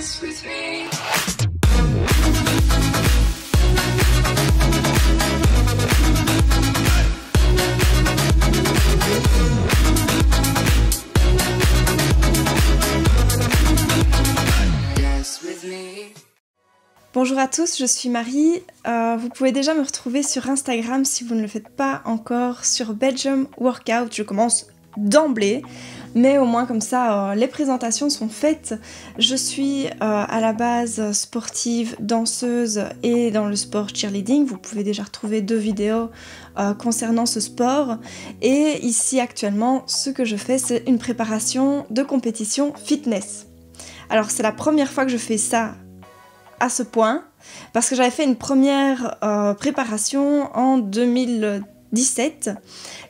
dance with me. Dance with me. Bonjour à tous, je suis Marie. Vous pouvez déjà me retrouver sur Instagram si vous ne le faites pas encore, sur Belgium Workout. Je commence d'emblée, mais au moins comme ça, les présentations sont faites. Je suis à la base sportive, danseuse et dans le sport cheerleading. Vous pouvez déjà retrouver 2 vidéos concernant ce sport. Et ici actuellement, ce que je fais, c'est une préparation de compétition fitness. Alors c'est la première fois que je fais ça à ce point, parce que j'avais fait une première préparation en 2017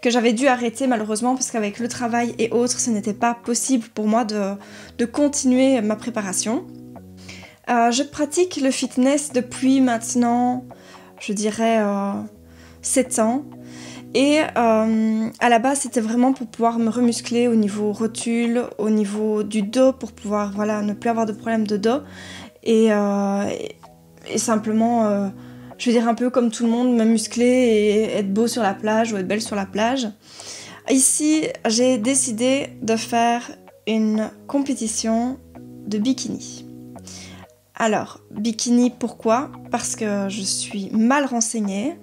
que j'avais dû arrêter malheureusement parce qu'avec le travail et autres, ce n'était pas possible pour moi de continuer ma préparation. Je pratique le fitness depuis maintenant, je dirais 7 ans. Et à la base, c'était vraiment pour pouvoir me remuscler au niveau rotule, au niveau du dos, pour pouvoir ne plus avoir de problème de dos. Et simplement, je veux dire un peu comme tout le monde, me muscler et être beau sur la plage ou être belle sur la plage. Ici, j'ai décidé de faire une compétition de bikini. Alors, bikini, pourquoi ? Parce que je suis mal renseignée.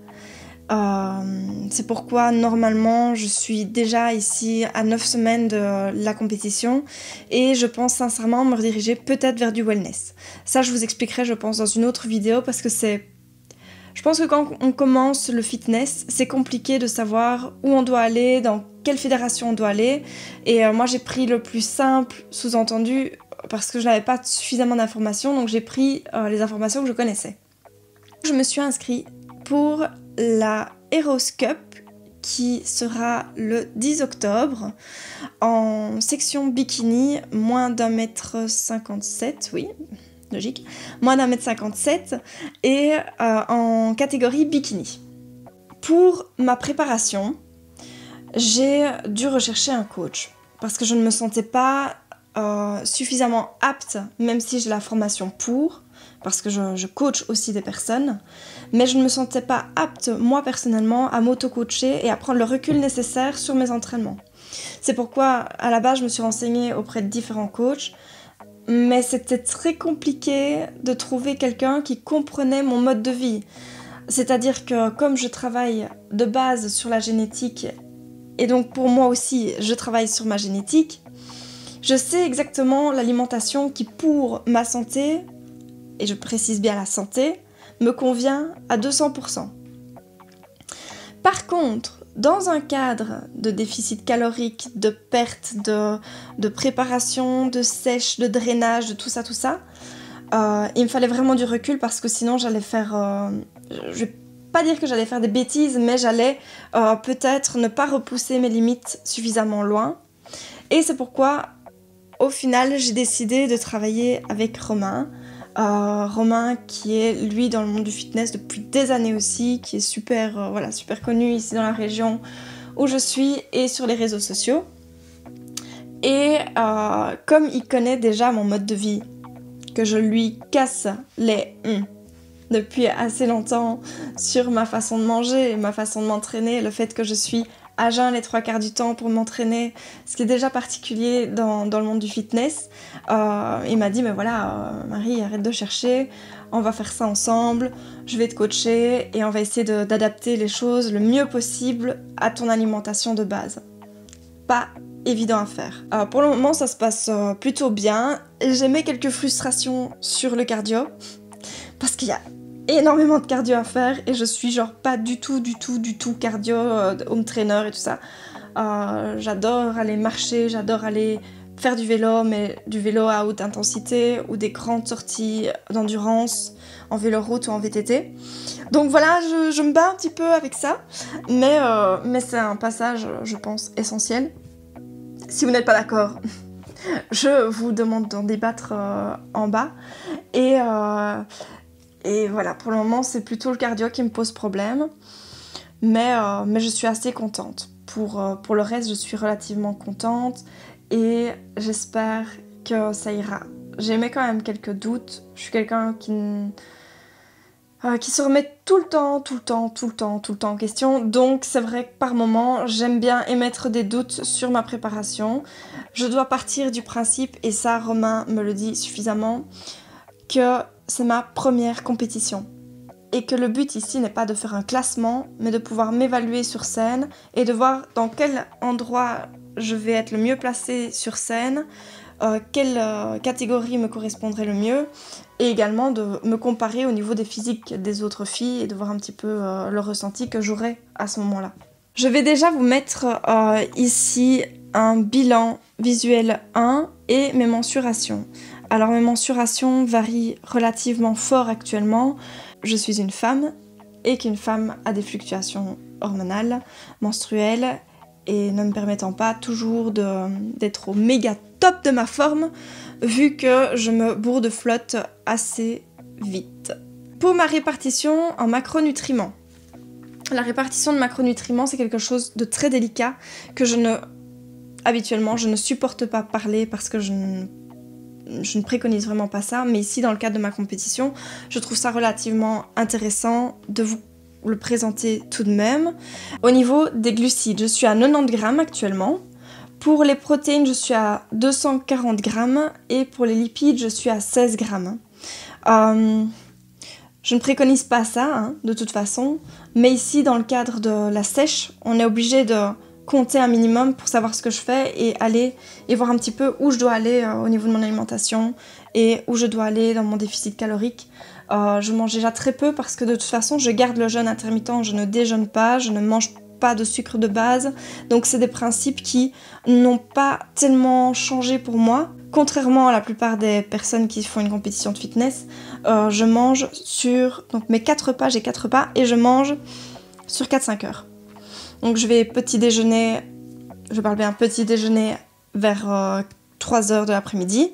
C'est pourquoi normalement je suis déjà ici à 9 semaines de la compétition et je pense sincèrement me rediriger peut-être vers du wellness. Ça je vous expliquerai je pense dans une autre vidéo parce que je pense que quand on commence le fitness, c'est compliqué de savoir où on doit aller, dans quelle fédération on doit aller et moi j'ai pris le plus simple, sous-entendu, parce que je n'avais pas suffisamment d'informations, donc j'ai pris les informations que je connaissais. Je me suis inscrite pour la Heroes Cup qui sera le 10 octobre en section bikini, moins d'1m57, oui, logique, moins d'1m57 et en catégorie bikini. Pour ma préparation, j'ai dû rechercher un coach parce que je ne me sentais pas suffisamment apte, même si j'ai la formation pour, parce que je coach aussi des personnes, mais je ne me sentais pas apte, moi personnellement, à m'auto-coacher et à prendre le recul nécessaire sur mes entraînements. C'est pourquoi, à la base, je me suis renseignée auprès de différents coachs, mais c'était très compliqué de trouver quelqu'un qui comprenait mon mode de vie. C'est-à-dire que comme je travaille de base sur la génétique, et donc pour moi aussi, je travaille sur ma génétique, je sais exactement l'alimentation qui, pour ma santé, et je précise bien la santé, me convient à 200%. Par contre, dans un cadre de déficit calorique, de perte, de préparation, de sèche, de drainage, de tout ça, il me fallait vraiment du recul parce que sinon j'allais faire... je vais pas dire que j'allais faire des bêtises, mais j'allais peut-être ne pas repousser mes limites suffisamment loin. Et c'est pourquoi, au final, j'ai décidé de travailler avec Romain. Romain qui est lui dans le monde du fitness depuis des années aussi, qui est super connu ici dans la région où je suis et sur les réseaux sociaux. Et comme il connaît déjà mon mode de vie, que je lui casse les depuis assez longtemps sur ma façon de manger, ma façon de m'entraîner, le fait que je suis à jeun les 3 quarts du temps pour m'entraîner, ce qui est déjà particulier dans le monde du fitness. Il m'a dit, mais voilà, Marie, arrête de chercher, on va faire ça ensemble, je vais te coacher et on va essayer d'adapter les choses le mieux possible à ton alimentation de base. Pas évident à faire. Pour le moment, ça se passe plutôt bien. J'ai quelques frustrations sur le cardio, parce qu'il y a énormément de cardio à faire et je suis genre pas du tout cardio, home trainer et tout ça. J'adore aller marcher, j'adore aller faire du vélo, mais du vélo à haute intensité ou des grandes sorties d'endurance en vélo-route ou en VTT. Donc voilà, je me bats un petit peu avec ça, mais c'est un passage, je pense, essentiel. Si vous n'êtes pas d'accord, je vous demande d'en débattre en bas. Et voilà, pour le moment, c'est plutôt le cardio qui me pose problème. Mais je suis assez contente. Pour le reste, je suis relativement contente. Et j'espère que ça ira j'émets quand même quelques doutes. Je suis quelqu'un qui se remet tout le temps en question. Donc c'est vrai que par moment, j'aime bien émettre des doutes sur ma préparation. Je dois partir du principe, et ça Romain me le dit suffisamment, que c'est ma première compétition. Et que le but ici n'est pas de faire un classement, mais de pouvoir m'évaluer sur scène et de voir dans quel endroit je vais être le mieux placée sur scène, quelle catégorie me correspondrait le mieux, et également de me comparer au niveau des physiques des autres filles et de voir un petit peu le ressenti que j'aurai à ce moment-là. Je vais déjà vous mettre ici un bilan visuel 1 et mes mensurations. Alors mes mensurations varient relativement fort actuellement. Je suis une femme et qu'une femme a des fluctuations hormonales, menstruelles, et ne me permettant pas toujours d'être au méga top de ma forme, vu que je me bourre-de-flotte assez vite. Pour ma répartition en macronutriments. La répartition de macronutriments, c'est quelque chose de très délicat que habituellement, je ne supporte pas parler parce que je ne préconise vraiment pas ça, mais ici, dans le cadre de ma compétition, je trouve ça relativement intéressant de vous le présenter tout de même. Au niveau des glucides, je suis à 90 grammes actuellement. Pour les protéines, je suis à 240 grammes. Et pour les lipides, je suis à 16 grammes. Je ne préconise pas ça, de toute façon. Mais ici, dans le cadre de la sèche, on est obligé de compter un minimum pour savoir ce que je fais et aller et voir un petit peu où je dois aller au niveau de mon alimentation et où je dois aller dans mon déficit calorique. Je mange déjà très peu parce que de toute façon je garde le jeûne intermittent, je ne déjeune pas, je ne mange pas de sucre de base, donc c'est des principes qui n'ont pas tellement changé pour moi. Contrairement à la plupart des personnes qui font une compétition de fitness, je mange sur donc mes 4 repas, j'ai 4 repas et je mange sur 4-5 heures. Donc je vais petit déjeuner, je parle bien petit déjeuner vers 3 heures de l'après-midi.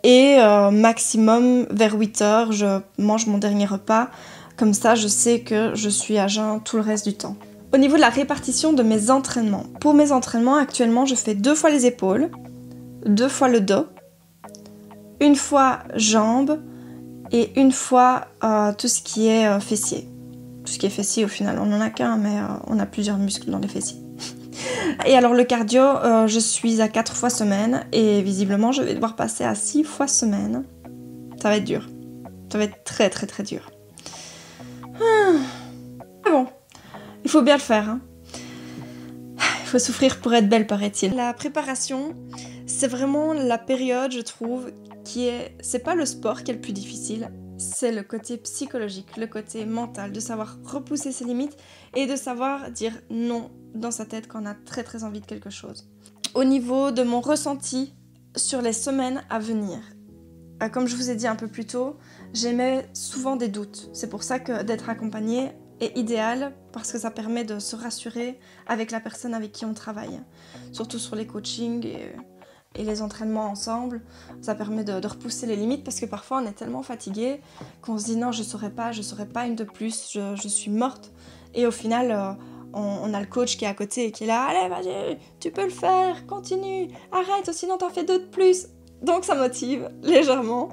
Et maximum vers 8 heures, je mange mon dernier repas. Comme ça, je sais que je suis à jeun tout le reste du temps. Au niveau de la répartition de mes entraînements. Pour mes entraînements, actuellement, je fais 2 fois les épaules, 2 fois le dos, 1 fois jambes et 1 fois tout ce qui est fessier. Tout ce qui est fessier, au final, on n'en a qu'un, mais on a plusieurs muscles dans les fessiers. Et alors le cardio, je suis à 4 fois semaine et visiblement je vais devoir passer à 6 fois semaine. Ça va être dur. Ça va être très très très dur. Ah bon, il faut bien le faire. Hein. Il faut souffrir pour être belle, paraît-il. La préparation, c'est vraiment la période, je trouve, c'est pas le sport qui est le plus difficile. C'est le côté psychologique, le côté mental, de savoir repousser ses limites et de savoir dire non dans sa tête quand on a très très envie de quelque chose. Au niveau de mon ressenti sur les semaines à venir, comme je vous ai dit un peu plus tôt, j'émets souvent des doutes. C'est pour ça que d'être accompagnée est idéal parce que ça permet de se rassurer avec la personne avec qui on travaille. Surtout sur les coachings et les entraînements ensemble, ça permet de repousser les limites parce que parfois on est tellement fatigué qu'on se dit non, je saurais pas une de plus, je suis morte. Et au final, on a le coach qui est à côté et qui est là, allez vas-y, tu peux le faire, continue, arrête, sinon t'en fais 2 de plus. Donc ça motive légèrement.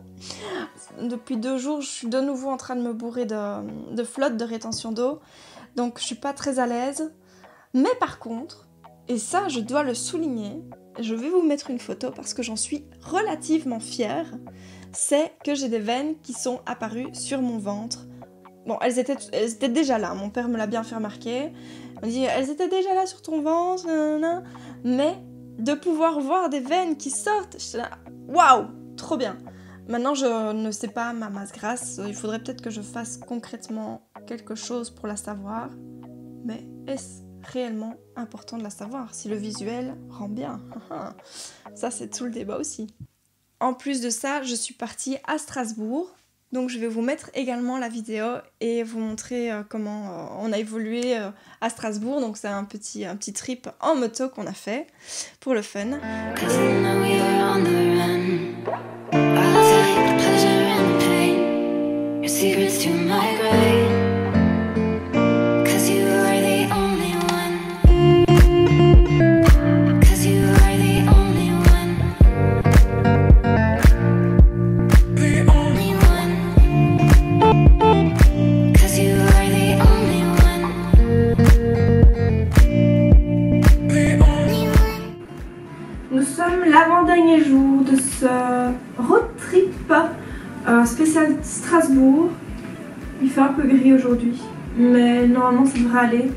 Depuis 2 jours, je suis de nouveau en train de me bourrer de flotte, de rétention d'eau, donc je suis pas très à l'aise. Mais par contre, et ça je dois le souligner, je vais vous mettre une photo parce que j'en suis relativement fière, c'est que j'ai des veines qui sont apparues sur mon ventre. Bon, elles étaient déjà là, mon père me l'a bien fait remarquer. Il m'a dit, elles étaient déjà là sur ton ventre, nanana. Mais de pouvoir voir des veines qui sortent, j'étais là, waouh, trop bien. Maintenant, je ne sais pas ma masse grasse, il faudrait peut-être que je fasse concrètement quelque chose pour la savoir. Mais est-ce réellement important de la savoir si le visuel rend bien? Ça, c'est tout le débat aussi. En plus de ça, je suis partie à Strasbourg. Donc je vais vous mettre également la vidéo et vous montrer comment on a évolué à Strasbourg. Donc c'est un petit trip en moto qu'on a fait pour le fun. Spécial Strasbourg. Il fait un peu gris aujourd'hui, mais normalement ça devrait aller.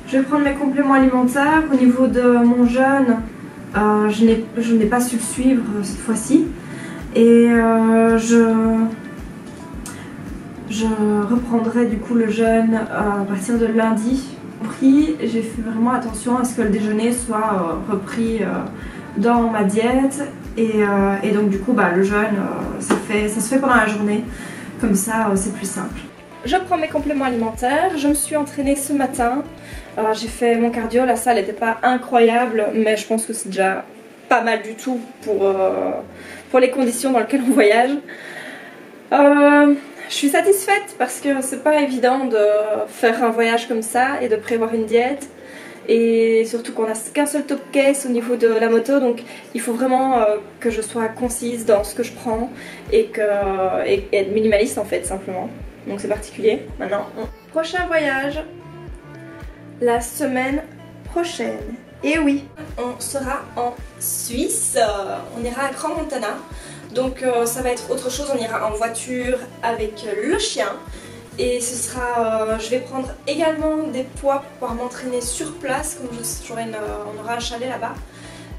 Je vais prendre mes compléments alimentaires. Au niveau de mon jeûne, je n'ai pas su le suivre cette fois-ci. Et je reprendrai du coup le jeûne à partir de lundi. J'ai fait vraiment attention à ce que le déjeuner soit repris dans ma diète. Et donc du coup le jeûne, ça se fait pendant la journée. Comme ça, c'est plus simple. Je prends mes compléments alimentaires. Je me suis entraînée ce matin. J'ai fait mon cardio. La salle n'était pas incroyable, mais je pense que c'est déjà pas mal du tout pour les conditions dans lesquelles on voyage. Je suis satisfaite parce que c'est pas évident de faire un voyage comme ça et de prévoir une diète. Et surtout qu'on n'a qu'un seul top case au niveau de la moto, donc il faut vraiment que je sois concise dans ce que je prends et être minimaliste en fait, simplement. Donc c'est particulier. Maintenant, prochain voyage, la semaine prochaine. Et oui, on sera en Suisse, on ira à Crans Montana. Donc ça va être autre chose, on ira en voiture avec le chien. Et ce sera, je vais prendre également des poids pour pouvoir m'entraîner sur place, comme on aura un chalet là-bas.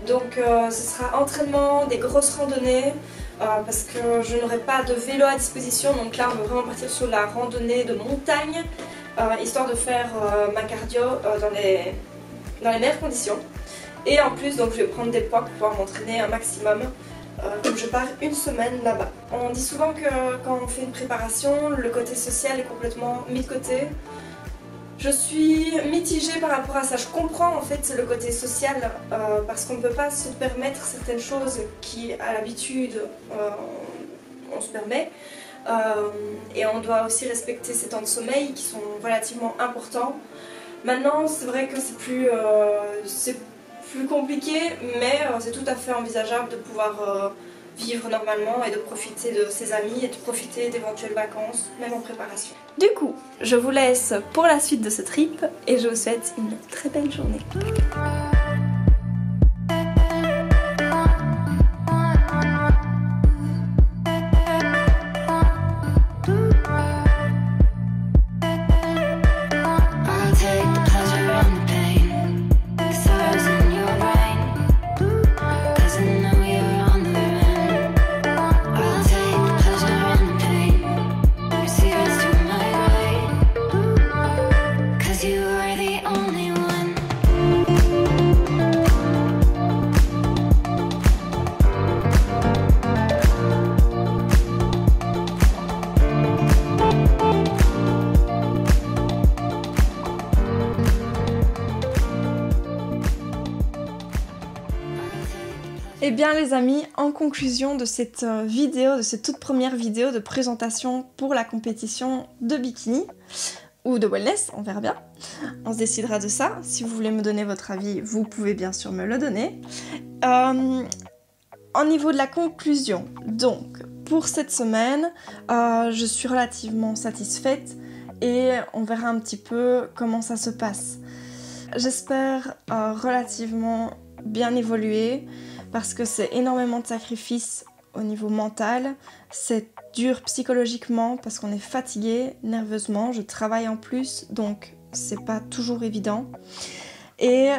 Donc ce sera entraînement, des grosses randonnées, parce que je n'aurai pas de vélo à disposition. Donc là on va vraiment partir sur la randonnée de montagne, histoire de faire ma cardio dans les meilleures conditions. Et en plus donc je vais prendre des poids pour pouvoir m'entraîner un maximum. Comme je pars une semaine là-bas. On dit souvent que quand on fait une préparation, le côté social est complètement mis de côté. Je suis mitigée par rapport à ça. Je comprends en fait le côté social parce qu'on ne peut pas se permettre certaines choses qui à l'habitude on se permet. Et on doit aussi respecter ces temps de sommeil qui sont relativement importants. Maintenant c'est vrai que c'est plus compliqué, mais c'est tout à fait envisageable de pouvoir vivre normalement et de profiter de ses amis et de profiter d'éventuelles vacances, même en préparation. Du coup, je vous laisse pour la suite de ce trip et je vous souhaite une très belle journée. Et bien les amis, en conclusion de cette vidéo, de cette toute première vidéo de présentation pour la compétition de bikini, ou de wellness, on verra bien, on se décidera de ça. Si vous voulez me donner votre avis, vous pouvez bien sûr me le donner. Au niveau de la conclusion, donc pour cette semaine, je suis relativement satisfaite et on verra un petit peu comment ça se passe. J'espère relativement bien évoluer, parce que c'est énormément de sacrifices au niveau mental, c'est dur psychologiquement parce qu'on est fatigué nerveusement, je travaille en plus donc c'est pas toujours évident. Et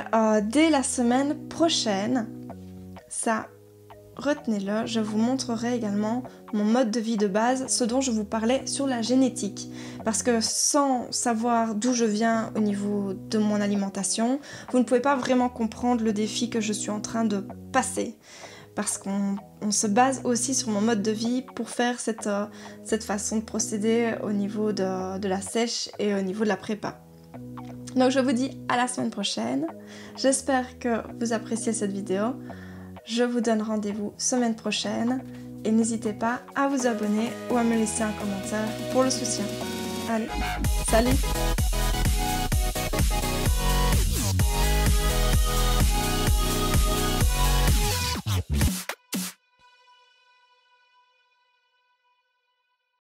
dès la semaine prochaine, ça retenez-le, je vous montrerai également mon mode de vie de base, ce dont je vous parlais sur la génétique. Parce que sans savoir d'où je viens au niveau de mon alimentation, vous ne pouvez pas vraiment comprendre le défi que je suis en train de passer. Parce qu'on se base aussi sur mon mode de vie pour faire cette façon de procéder au niveau de la sèche et au niveau de la prépa. Donc je vous dis à la semaine prochaine. J'espère que vous appréciez cette vidéo. Je vous donne rendez-vous semaine prochaine et n'hésitez pas à vous abonner ou à me laisser un commentaire pour le soutien. Allez, salut!